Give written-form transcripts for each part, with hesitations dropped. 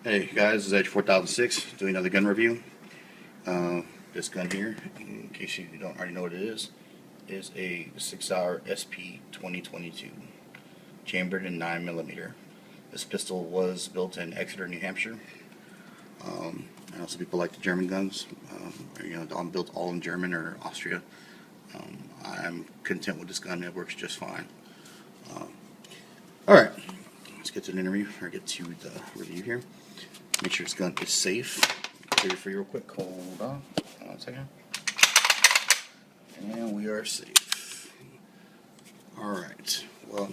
Hey guys, this is Edge 4006 doing another gun review. This gun here, in case you don't already know what it is a Sig Sauer SP2022, chambered in 9mm. This pistol was built in Exeter, New Hampshire. I know some people like the German guns, I'm built all in German or Austria. I'm content with this gun. It works just fine. Alright, let's get to the interview, or get to the review here. Make sure this gun is safe. Clear for you real quick. Hold on. Hold on a second. And we are safe. Alright. Well,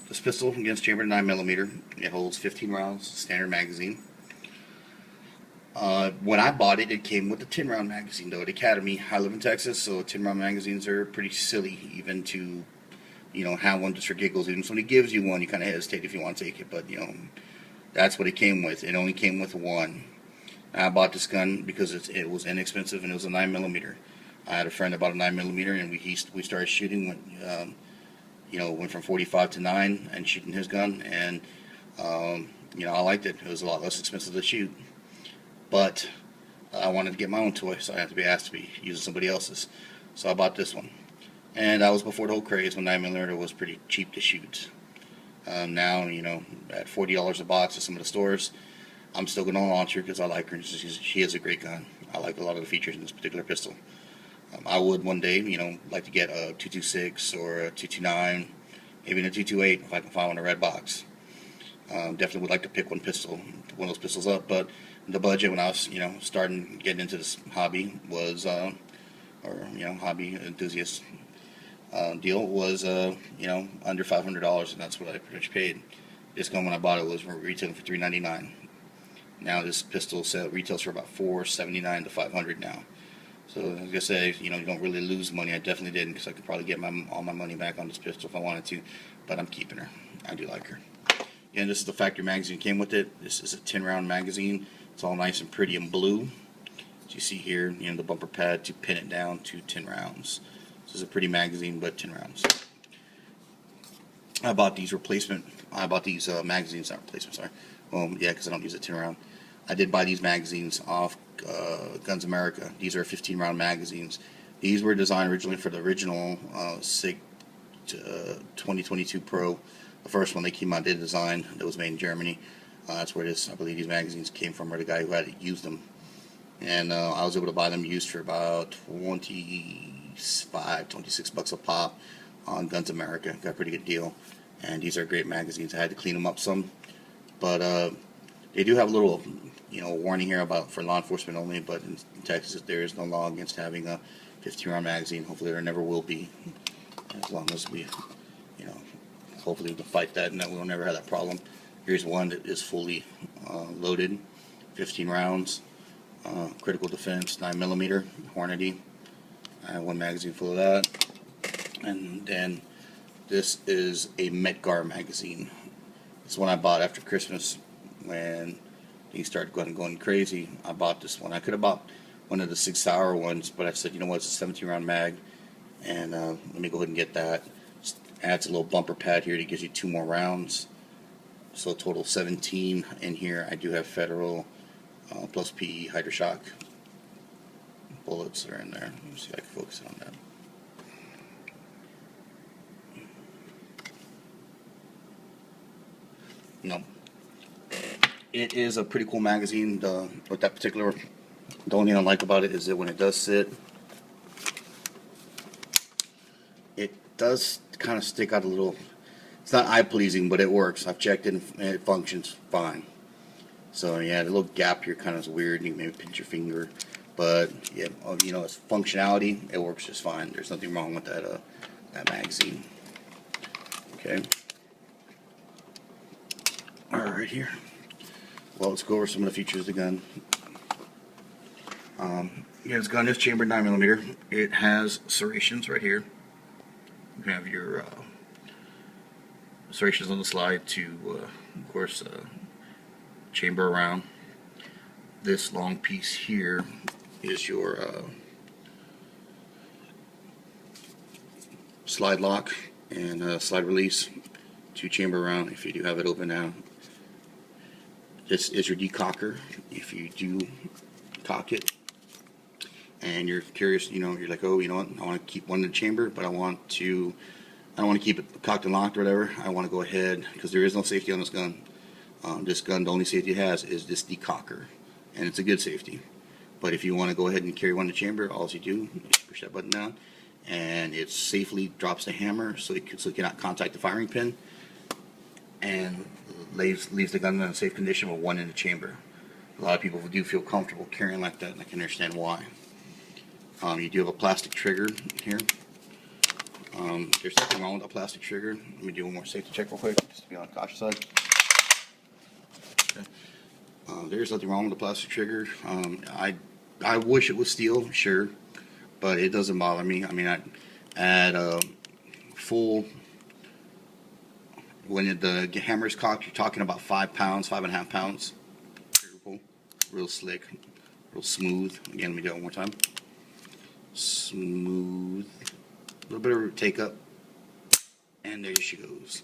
this pistol, against chambered 9mm. It holds 15 rounds, standard magazine. When I bought it, it came with a 10-round magazine, though, at Academy. I live in Texas, so 10-round magazines are pretty silly, even to, have one just for giggles. Even if somebody gives you one, you kind of hesitate if you want to take it, but, that's what it came with. It only came with one. I bought this gun because it was inexpensive and it was a 9mm. I had a friend that bought a 9mm, and we started shooting. Went from 45 to 9 and shooting his gun, and I liked it. It was a lot less expensive to shoot, but I wanted to get my own toy, so I had to be asked to be using somebody else's. So I bought this one, and that was before the whole craze when 9mm was pretty cheap to shoot. Now, at $40 a box at some of the stores, I'm still going to launch her because I like her. She is a great gun. I like a lot of the features in this particular pistol. I would one day, like to get a 226 or a 229, maybe a 228 if I can find one in a red box. Definitely would like to pick one of those pistols up, but the budget when I was, starting getting into this hobby was, hobby enthusiast deal was, under $500, and that's what I pretty much paid. This gun when I bought it was retailing for $399. Now this pistol retails for about $479 to $500 now. So as I say, you don't really lose money. I definitely didn't, because I could probably get all my money back on this pistol if I wanted to, but I'm keeping her. I do like her. And this is the factory magazine came with it. This is a 10-round magazine. It's all nice and pretty in blue. As you see here, the bumper pad to pin it down to 10 rounds. This is a pretty magazine, but 10 rounds. I bought these magazines, not replacement, sorry. Yeah, because I don't use a 10-round. I did buy these magazines off Guns America. These are 15-round magazines. These were designed originally for the original Sig 2022 Pro. The first one they came out did design that was made in Germany. That's where I believe these magazines came from, or the guy who had used them. And I was able to buy them used for about $26 a pop on Guns America. Got a pretty good deal. And these are great magazines. I had to clean them up some, but they do have a little, warning here about for law enforcement only. But in Texas, there is no law against having a 15-round magazine. Hopefully, there never will be, as long as we, hopefully we can fight that, and that we'll never have that problem. Here's one that is fully loaded, 15 rounds, critical defense, 9mm, Hornady. I have one magazine full of that. And then this is a Medgar magazine. This one I bought after Christmas when he started going crazy. I bought this one. I could have bought one of the Sig Sauer ones, but I said, you know what, it's a 17-round mag, and let me go ahead and get that. Just adds a little bumper pad here that gives you 2 more rounds. So total 17 in here. I do have Federal plus PE Hydroshock bullets are in there. Let me see if I can focus on that. No. It is a pretty cool magazine. With that particular, the only thing I like about it is that when it does sit, it does kind of stick out a little. It's not eye-pleasing, but it works. I've checked it and it functions fine. So yeah, the little gap here kind of is weird. You can maybe pinch your finger, but yeah, its functionality, it works just fine. There's nothing wrong with that magazine. Okay. All right, here. Well, let's go over some of the features of the gun. This gun is chambered 9mm. It has serrations right here. You have your serrations on the slide to, of course, chamber around. This long piece here is your slide lock and slide release to chamber around if you do have it open now. This is your decocker. If you do cock it and you're curious, you know, you're like, oh, you know what, I want to keep one in the chamber, but I don't want to keep it cocked and locked or whatever. I want to go ahead, because there is no safety on this gun. This gun, the only safety it has is this decocker, and it's a good safety. But if you want to go ahead and carry one in the chamber, all you do is push that button down, and it safely drops the hammer so it cannot contact the firing pin, and leaves the gun in a safe condition with one in the chamber. A lot of people do feel comfortable carrying like that, and I can understand why. You do have a plastic trigger here. There's nothing wrong with a plastic trigger. Let me do one more safety check real quick, just to be on the cautious side. Okay. There's nothing wrong with the plastic trigger. I wish it was steel, sure, but it doesn't bother me. I mean, at full, when the hammer is cocked, you're talking about 5 pounds, 5.5 pounds. Trigger pull, real slick, real smooth. Again, let me do it one more time. Smooth, a little bit of take up, and there she goes.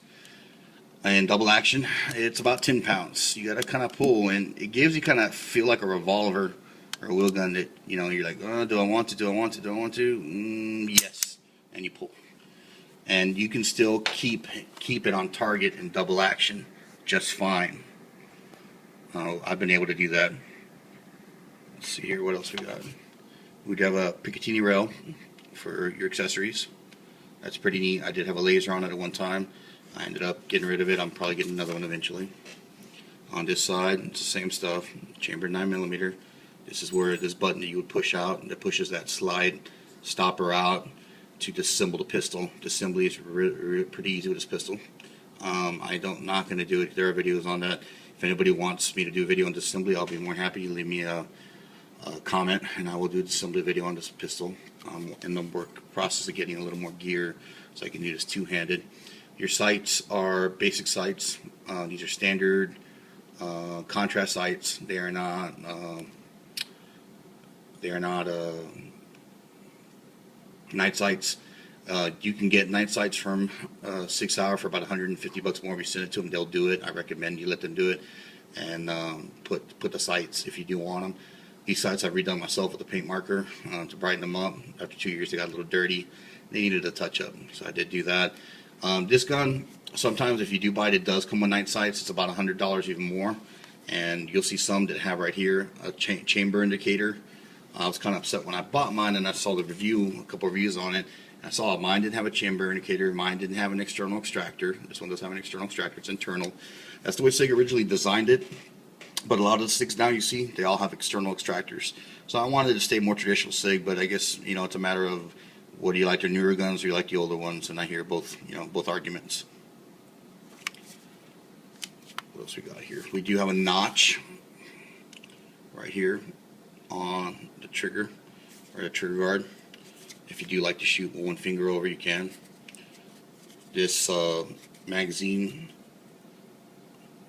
And double action, it's about 10 pounds. You gotta kind of pull, and it gives you kind of feel like a revolver or a wheel gun that, you know, you're like, oh, do I want to? Do I want to? Do I want to? Yes, and you pull, and you can still keep it on target in double action just fine. I've been able to do that. Let's see here, what else we got? We do have a Picatinny rail for your accessories. That's pretty neat. I did have a laser on it at one time. I ended up getting rid of it. I'm probably getting another one eventually. On this side, it's the same stuff. Chamber 9mm. This is where this button that you would push out, that pushes that slide stopper out to disassemble the pistol. Disassembly is pretty easy with this pistol. I'm not going to do it. There are videos on that. If anybody wants me to do a video on disassembly, I'll be more happy. Leave me a comment, and I will do the assembly video on this pistol. In the work process of getting a little more gear so I can do this two-handed. Your sights are basic sights. These are standard contrast sights. They are not night sights. You can get night sights from Sig Sauer for about $150 more. If you send it to them, they'll do it. I recommend you let them do it, and put the sights if you do want them. These sights I've redone myself with a paint marker to brighten them up. After 2 years, they got a little dirty. They needed a touch-up, so I did do that. This gun, sometimes if you do buy it, it does come with night sights. It's about $100 even more, and you'll see some that have right here a chamber indicator. I was kind of upset when I bought mine, and I saw the review, a couple of reviews on it. I saw mine didn't have a chamber indicator. Mine didn't have an external extractor. This one does have an external extractor. It's internal. That's the way Sig originally designed it. But a lot of the Sigs now you see, they all have external extractors. So I wanted to stay more traditional Sig, but I guess, you know, it's a matter of what do you like, the newer guns or you like the older ones, and I hear both, you know, both arguments. What else we got here? We do have a notch right here on the trigger, or the trigger guard. If you do like to shoot with one finger over, you can. This magazine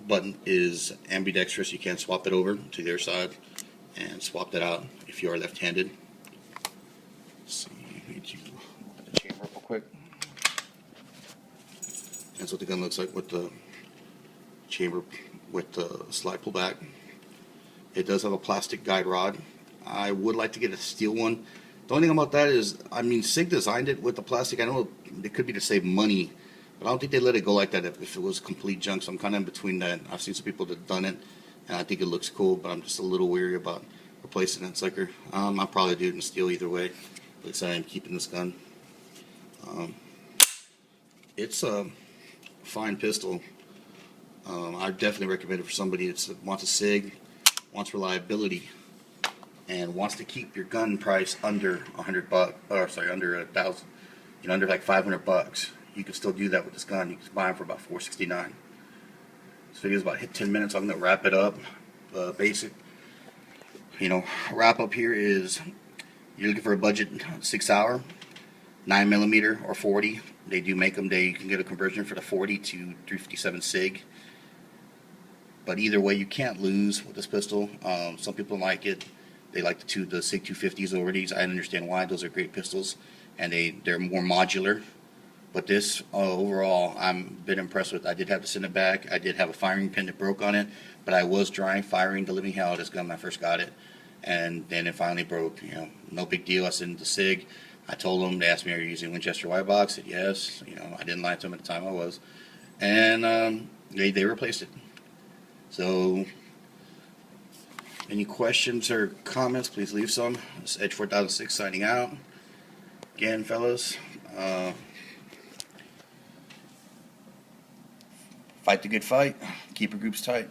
button is ambidextrous. You can swap it over to the other side and swap that out if you are left-handed. Let's see, let me do the chamber real quick. That's what the gun looks like with the chamber with the slide pull back. It does have a plastic guide rod. I would like to get a steel one. The only thing about that is, I mean, Sig designed it with the plastic. I know it could be to save money, but I don't think they let it go like that if it was complete junk, so I'm kind of in between that. I've seen some people that have done it, and I think it looks cool, but I'm just a little weary about replacing that sucker. I'll probably do it in steel either way, but I am keeping this gun. It's a fine pistol. I definitely recommend it for somebody that wants a Sig, wants reliability, and wants to keep your gun price under $100, or sorry, under $1,000, you know, under like $500. You can still do that with this gun. You can buy them for about $469. This video is about 10 minutes. I'm going to wrap it up. Basic, you know, wrap up here is you're looking for a budget Sig Sauer, 9mm or 40. They do make them. You can get a conversion for the 40 to 357 Sig. But either way, you can't lose with this pistol. Some people like it. They like the Sig 250s over these. I understand why. Those are great pistols, and they're more modular. But this overall, I'm a bit impressed with. I did have to send it back. I did have a firing pin that broke on it, but I was dry firing the living hell out of this gun when I first got it, and then it finally broke. You know, no big deal. I sent it to Sig. I told them. They asked me, "Are you using Winchester white box?" I said yes. You know, I didn't lie to them at the time. I was, and they replaced it. So, any questions or comments? Please leave some. This is Edge 4006 signing out. Again, fellas. Fight the good fight. Keep your groups tight.